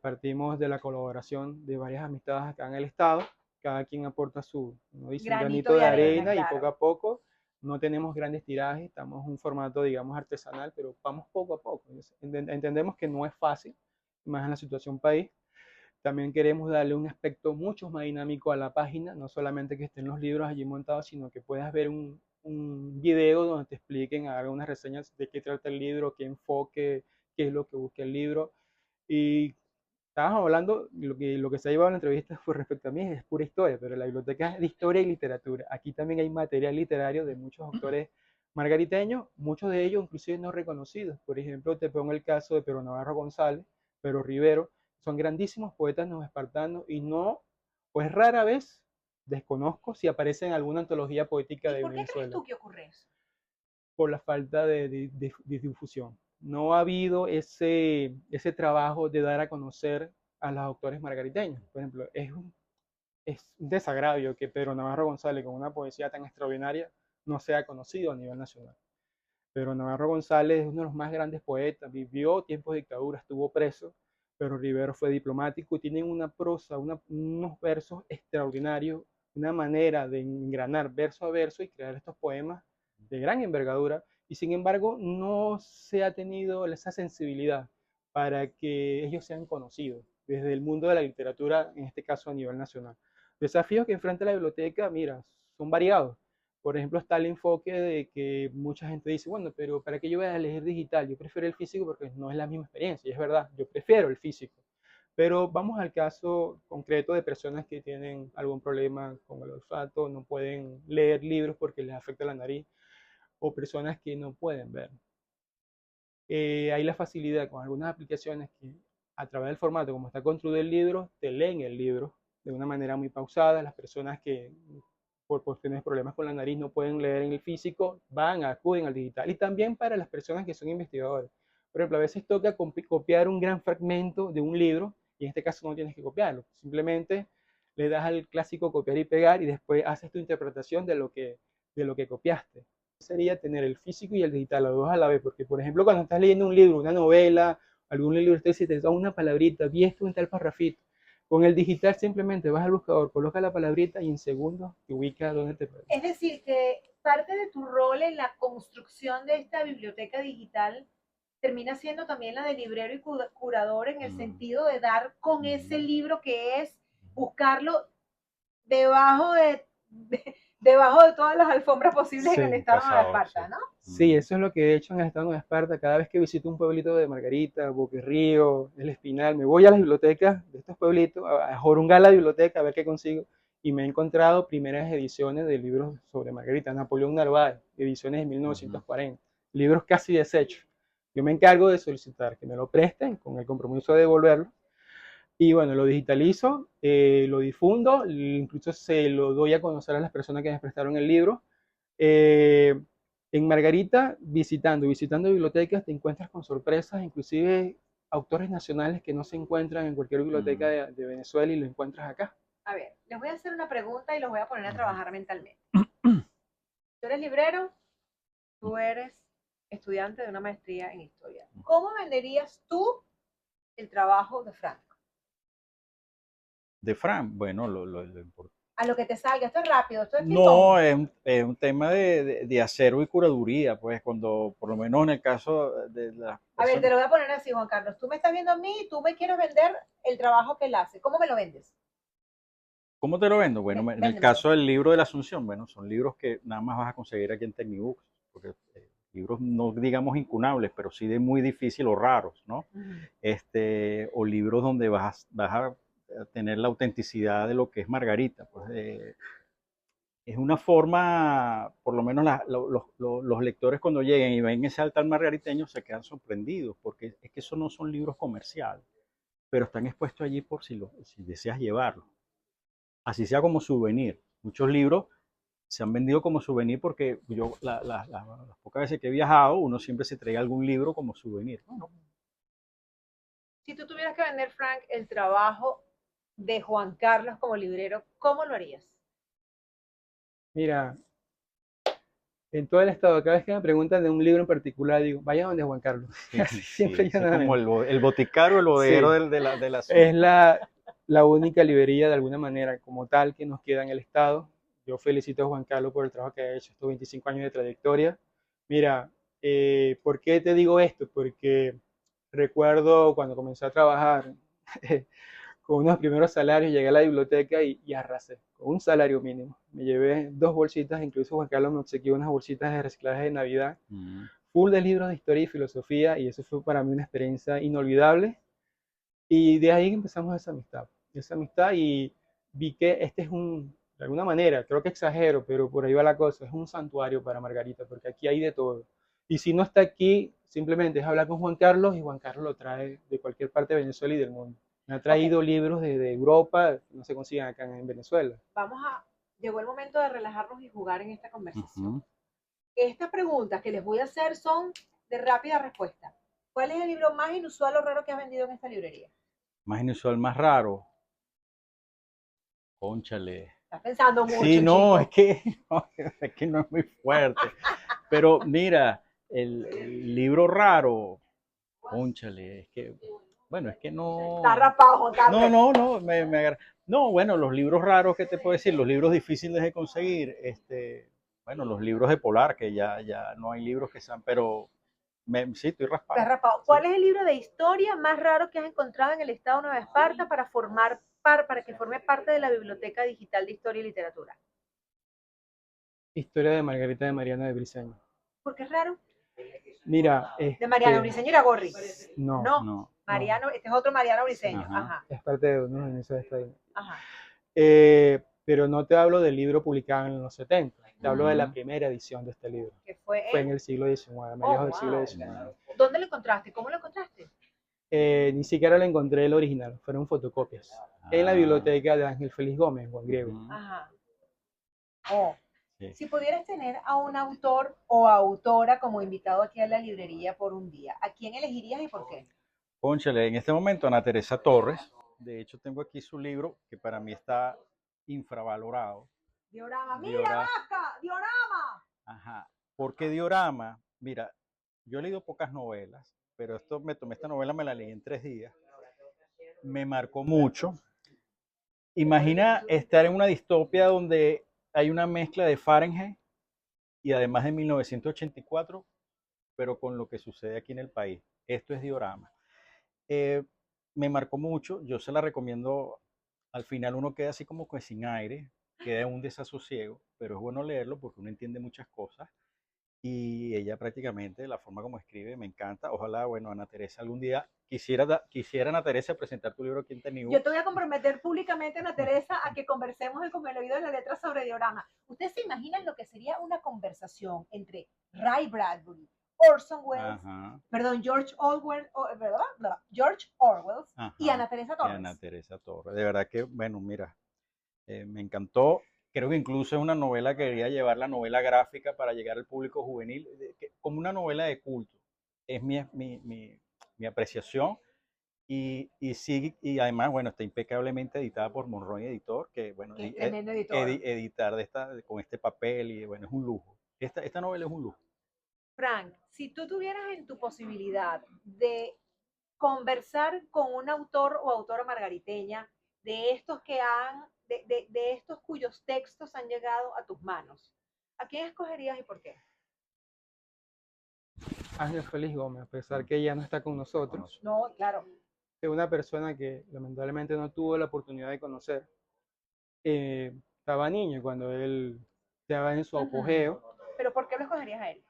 Partimos de la colaboración de varias amistades acá en el estado. Cada quien aporta su granito de arena, claro. Y poco a poco no tenemos grandes tirajes, estamos en un formato, digamos, artesanal, pero vamos poco a poco. Entendemos que no es fácil, más en la situación país. También queremos darle un aspecto mucho más dinámico a la página, no solamente que estén los libros allí montados, sino que puedas ver un video donde te expliquen, hagan unas reseñas de qué trata el libro, qué enfoque, qué es lo que busca el libro. Y estábamos hablando, lo que se ha llevado en la entrevista fue respecto a mí, es pura historia, pero la biblioteca es de historia y literatura. Aquí también hay material literario de muchos autores margariteños, muchos de ellos inclusive no reconocidos. Por ejemplo, te pongo el caso de Pero Navarro González, Pero Rivero, son grandísimos poetas neoespartanos y no, pues rara vez desconozco si aparece en alguna antología poética de Venezuela. ¿Por qué crees tú que ocurre eso? Por la falta de difusión. No ha habido ese trabajo de dar a conocer a los autores margariteños. Por ejemplo, es un desagravio que Pedro Navarro González, con una poesía tan extraordinaria, no sea conocido a nivel nacional. Pedro Navarro González es uno de los más grandes poetas, vivió tiempos de dictadura, estuvo preso, pero Rivero fue diplomático y tienen una prosa, unos versos extraordinarios, una manera de engranar verso a verso y crear estos poemas de gran envergadura, y sin embargo no se ha tenido esa sensibilidad para que ellos sean conocidos desde el mundo de la literatura, en este caso a nivel nacional. Desafíos que enfrenta la biblioteca, mira, son variados. Por ejemplo, está el enfoque de que mucha gente dice, bueno, pero ¿para qué yo voy a elegir digital? Yo prefiero el físico porque no es la misma experiencia, y es verdad, yo prefiero el físico. Pero vamos al caso concreto de personas que tienen algún problema con el olfato, no pueden leer libros porque les afecta la nariz, o personas que no pueden ver. Hay la facilidad con algunas aplicaciones que a través del formato, como está construido el libro, te leen el libro de una manera muy pausada. Las personas que por tener problemas con la nariz no pueden leer en el físico, acuden al digital. Y también para las personas que son investigadores. Por ejemplo, a veces toca copiar un gran fragmento de un libro, y en este caso no tienes que copiarlo. Simplemente le das al clásico copiar y pegar y después haces tu interpretación de lo que copiaste. Sería tener el físico y el digital, los dos a la vez, porque por ejemplo cuando estás leyendo un libro, una novela, algún libro, usted se te da una palabrita, vi esto en tal parrafito, Con el digital simplemente vas al buscador, coloca la palabrita y en segundos te ubica donde te puedes. Es decir, que parte de tu rol en la construcción de esta biblioteca digital termina siendo también la de librero y curador en el sentido de dar con ese libro que es buscarlo debajo debajo de todas las alfombras posibles en el Sí, estado de Nueva pasado, Esparta, sí. ¿no? Sí, eso es lo que he hecho en el estado de Nueva Esparta. Cada vez que visito un pueblito de Margarita, Boquerrío, El Espinal, me voy a las bibliotecas de estos pueblitos, a jorungar la biblioteca, a ver qué consigo. Y me he encontrado primeras ediciones de libros sobre Margarita, Napoleón Narváez, ediciones de 1940, libros casi deshechos. Yo me encargo de solicitar que me lo presten con el compromiso de devolverlo. Y bueno, lo digitalizo, lo difundo, incluso se lo doy a conocer a las personas que me prestaron el libro. Eh, en Margarita, visitando bibliotecas, te encuentras con sorpresas, inclusive autores nacionales que no se encuentran en cualquier biblioteca de Venezuela y lo encuentras acá. A ver, les voy a hacer una pregunta y los voy a poner a trabajar mentalmente. Tú eres librero, tú eres estudiante de una maestría en historia. ¿Cómo venderías tú el trabajo de Frank? De Fran, bueno, lo importante. A lo que te salga, esto es rápido, esto es No, ping-pong. es un tema de acervo y curaduría, pues cuando, por lo menos en el caso de las A ver, te personas. lo voy a poner así, Juan Carlos. Tú me estás viendo a mí y tú me quieres vender el trabajo que él hace. ¿Cómo me lo vendes? ¿Cómo te lo vendo? Bueno, en el Véndemelo. caso del libro de la Asunción, bueno, son libros que nada más vas a conseguir aquí en Tecnibooks, porque libros no digamos incunables, pero sí de muy difícil o raros, ¿no? O libros donde vas a tener la autenticidad de lo que es Margarita, pues es una forma, por lo menos los lectores cuando lleguen y ven ese altar margariteño se quedan sorprendidos, porque es que esos no son libros comerciales, pero están expuestos allí por si deseas llevarlos, así sea como souvenir. Muchos libros se han vendido como souvenir porque yo las pocas veces que he viajado, uno siempre se trae algún libro como souvenir. Bueno, Si tú tuvieras que vender, Frank, el trabajo de Juan Carlos como librero, ¿cómo lo harías? Mira, en todo el estado, cada vez que me preguntan de un libro en particular, digo, vaya donde Juan Carlos. sí, Así sí, siempre yo ese es como nuevamente. el boticario, el bodeguero Sí, de la zona. es la única librería de alguna manera como tal que nos queda en el estado. Yo felicito a Juan Carlos por el trabajo que ha hecho estos 25 años de trayectoria. Mira, ¿por qué te digo esto? Porque recuerdo cuando comencé a trabajar con unos primeros salarios, llegué a la biblioteca y arrasé con un salario mínimo. Me llevé 2 bolsitas, incluso Juan Carlos me obsequió unas bolsitas de reciclaje de Navidad, full de libros de historia y filosofía, y eso fue para mí una experiencia inolvidable. Y de ahí empezamos esa amistad y vi que este es de alguna manera, creo que exagero, pero por ahí va la cosa, es un santuario para Margarita, porque aquí hay de todo. Y si no está aquí, simplemente es hablar con Juan Carlos y Juan Carlos lo trae de cualquier parte de Venezuela y del mundo. Me ha Ok, traído libros de Europa que no se consiguen acá en Venezuela. llegó el momento de relajarnos y jugar en esta conversación. Ujú. Estas preguntas que les voy a hacer son de rápida respuesta. ¿Cuál es el libro más inusual o raro que has vendido en esta librería? Más inusual, más raro. Cónchale. Estás pensando Sí, mucho, no, chico. es que no es muy fuerte. Pero mira, el libro raro, cónchale, es que, bueno, es que Está no. rapado, Juan No, Carlos. no, no, no, bueno, los libros raros, ¿qué te puedo decir? Los libros difíciles de conseguir, bueno, los libros de Polar, que ya no hay libros que sean, pero sí, estoy Está raspado. rapado. Sí. ¿Cuál es el libro de historia más raro que has encontrado en el estado de Nueva Esparta para que forme parte de la Biblioteca Digital de Historia y Literatura? Historia de Margarita de Mariana de Briceño. ¿Por qué es raro? Mira, De Mariano Briceño y Agorri. no, No, No, Mariano, este es otro Mariano Briceño. ajá. Ajá, es parte de uno de esos estados. ajá. Pero no te hablo del libro publicado en los 70, te hablo de la Ujú. primera edición de este libro. Que fue Fue en en... el siglo XIX, a Oh, mediados del siglo wow. XIX. ¿Dónde lo encontraste? ¿Cómo lo encontraste? Ni siquiera lo encontré el original, fueron fotocopias. En la Ah, biblioteca de Ángel Félix Gómez, Juan Griego. ujú, Ajá. Oh. sí. Si pudieras tener a un autor o autora como invitado aquí a la librería por un día, ¿a quién elegirías y por qué? Cónchale, en este momento Ana Teresa Torres, de hecho tengo aquí su libro, que para mí está infravalorado. Diorama, mira, Diora, vaca, diorama. ajá. ¿Por qué Diorama? Mira, yo he leído pocas novelas, pero me tomé esta novela, me la leí en 3 días. Me marcó mucho. Imagina estar en una distopia donde hay una mezcla de Fahrenheit y además de 1984, pero con lo que sucede aquí en el país. Esto es Diorama. Eh, Me marcó mucho, yo se la recomiendo. Al final uno queda así como que sin aire, queda en un desasosiego, pero es bueno leerlo porque uno entiende muchas cosas. Y ella prácticamente, la forma como escribe, me encanta. Ojalá, bueno, Ana Teresa algún día quisiera Ana Teresa presentar tu libro aquí en Yo Teniu. te voy a comprometer públicamente, Ana Teresa, a que conversemos en Con el oído en la letra sobre Diorama. ¿Ustedes se imaginan lo que sería una conversación entre Ray Bradbury, Orson Welles, Ajá, perdón, George Orwell, ¿verdad? George Orwell y ajá. Ana Teresa Y Ana Torres? Teresa Torres. De verdad que, bueno, mira, me encantó. Creo que incluso es una novela que quería llevar la novela gráfica para llegar al público juvenil, como una novela de culto. Es mi apreciación. Y sí, y además, bueno, está impecablemente editada por Monroy Editor, que, bueno, Qué tremendo editor. editar con este papel, y bueno, es un lujo. Esta novela es un lujo. Frank, si tú tuvieras en tu posibilidad de conversar con un autor o autora margariteña de estos de estos cuyos textos han llegado a tus manos, ¿a quién escogerías y por qué? Ángel Félix Gómez, a pesar que ella no está con nosotros, No, claro. es una persona que lamentablemente no tuvo la oportunidad de conocer. Estaba niño cuando él estaba en su apogeo, Pero ¿por qué lo escogerías a él?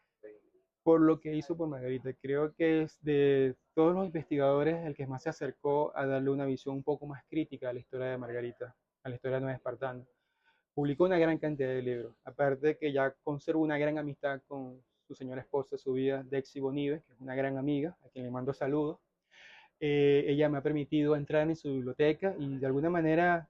por lo que hizo por Margarita. Creo que es de todos los investigadores el que más se acercó a darle una visión un poco más crítica a la historia de Margarita, a la historia de Nueva Espartana. Publicó una gran cantidad de libros, aparte de que ya conservó una gran amistad con su señora esposa, su vida, Dexy Bonives, que es una gran amiga, a quien le mando saludos. Ella me ha permitido entrar en su biblioteca y de alguna manera,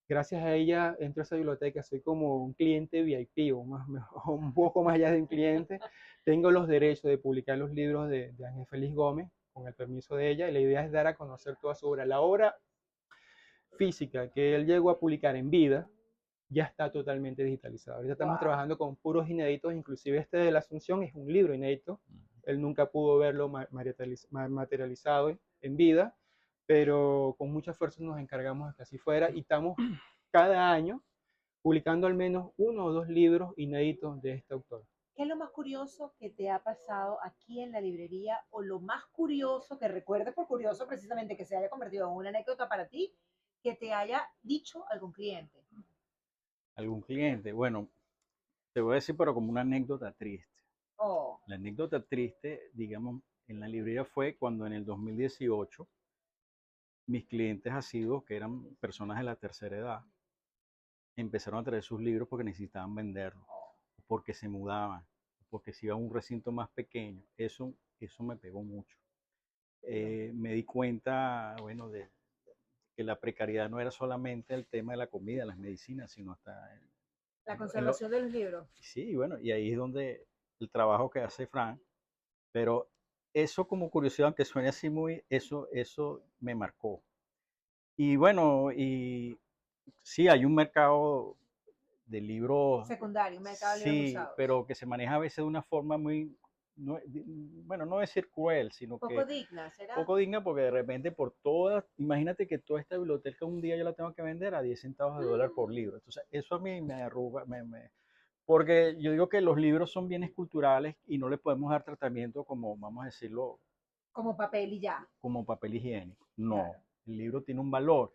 gracias a ella, entro a esa biblioteca, soy como un cliente VIP o, más, o un poco más allá de un cliente. Tengo los derechos de publicar los libros de Ángel Félix Gómez con el permiso de ella y la idea es dar a conocer toda su obra. La obra física que él llegó a publicar en vida ya está totalmente digitalizada. Ahorita estamos trabajando con puros inéditos, inclusive este de la Asunción es un libro inédito. Él nunca pudo verlo materializado en vida, pero con mucha fuerza nos encargamos de que así fuera y estamos cada año publicando al menos uno o dos libros inéditos de este autor. ¿Qué es lo más curioso que te ha pasado aquí en la librería o lo más curioso que recuerdes por curioso precisamente que se haya convertido en una anécdota para ti que te haya dicho algún cliente? ¿Algún cliente? Bueno, te voy a decir, pero como una anécdota triste. Oh, La anécdota triste, digamos, en la librería fue cuando en el 2018 mis clientes asiduos, que eran personas de la tercera edad, empezaron a traer sus libros porque necesitaban venderlos, porque se mudaban, porque se iba a un recinto más pequeño. Eso me pegó mucho. Me di cuenta, bueno, de que la precariedad no era solamente el tema de la comida, las medicinas, sino hasta la en lo, conservación de los libros. sí, bueno, y ahí es donde el trabajo que hace Frank, pero eso como curiosidad, aunque suene así muy, eso me marcó. Y bueno, y sí, hay un mercado de libros, Secundario, un mercado de libros sí, usados. pero que se maneja a veces de una forma muy, bueno, no decir cruel, sino Poco que digna, ¿será? poco digna, porque de repente por todas, imagínate que toda esta biblioteca un día yo la tengo que vender a 10 centavos de dólar por libro. Entonces, eso a mí me arruga, porque yo digo que los libros son bienes culturales y no les podemos dar tratamiento como, vamos a decirlo, Como papel y ya. como papel higiénico. No, Claro. el libro tiene un valor.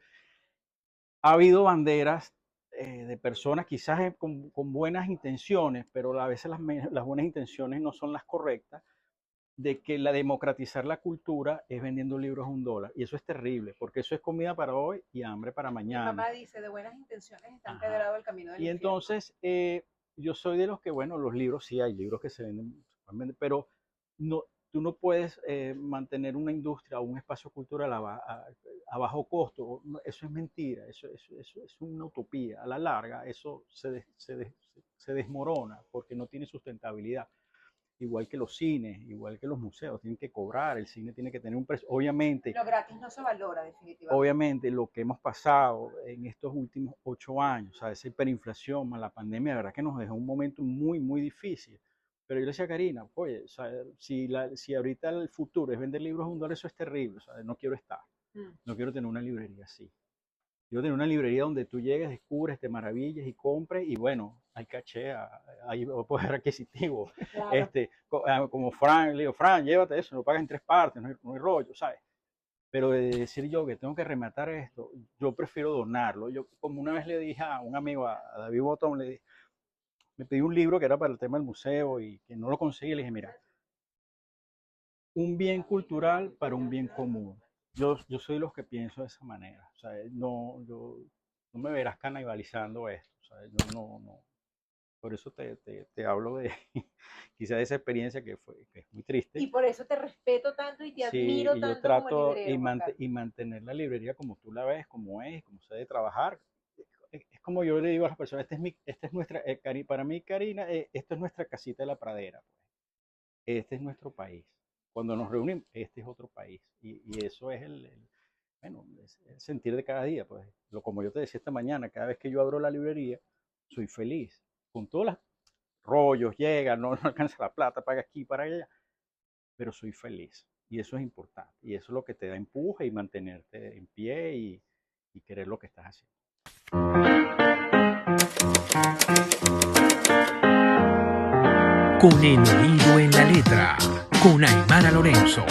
Ha habido banderas de personas quizás con buenas intenciones, pero a veces las buenas intenciones no son las correctas, de que democratizar la cultura es vendiendo libros a $1. Y eso es terrible, porque eso es comida para hoy y hambre para Mi mañana. mamá dice, de buenas intenciones está Ajá. empedrado el camino del Y infierno. entonces, yo soy de los que, bueno, los libros, sí hay libros que se venden, pero no, tú no puedes mantener una industria o un espacio cultural a bajo costo. Eso es mentira, eso es una utopía. A la larga, eso se desmorona porque no tiene sustentabilidad. Igual que los cines, igual que los museos, tienen que cobrar, el cine tiene que tener un precio. Lo gratis no se valora definitivamente. Obviamente lo que hemos pasado en estos últimos 8 años, o sea, esa hiperinflación más la pandemia, la verdad que nos dejó un momento muy, muy difícil. Pero yo le decía a Karina, oye, o sea, si ahorita el futuro es vender libros a $1, eso es terrible, o sea, no quiero estar, Mm. no quiero tener una librería así. Quiero tener una librería donde tú llegues, descubres, te maravilles y compres y bueno, hay caché, hay poder adquisitivo. Claro. Como Fran, le digo, Fran, llévate eso, lo pagas en 3 partes, no hay rollo, ¿sabes? Pero de decir yo que tengo que rematar esto, yo prefiero donarlo. Yo, como una vez le dije a un amigo, a David Botón, le dije, me pedí un libro que era para el tema del museo y que no lo conseguí. Le dije, mira, un bien cultural para un bien común. Yo soy de los que pienso de esa manera. O sea, no me verás canibalizando esto. O sea, yo no. Por eso te hablo de quizá de esa experiencia que es muy triste. Y por eso te respeto tanto y te Sí, admiro y yo tanto como trato librero, Juan Carlos. y mantener la librería como tú la ves, como es, como se debe trabajar. Es como yo le digo a las personas, esta es nuestra, para mí, Karina, esto es nuestra casita de la pradera, pues. Este es nuestro país. Cuando nos reunimos, este es otro país. Y eso es bueno, es el sentir de cada día, pues. Como yo te decía esta mañana, cada vez que yo abro la librería, soy feliz. Con todos los rollos, llega, no alcanza la plata, paga aquí, para allá, pero soy feliz. Y eso es importante. Y eso es lo que te da empuje y mantenerte en pie y querer lo que estás haciendo. Con el oído en la letra, con Aymara Lorenzo.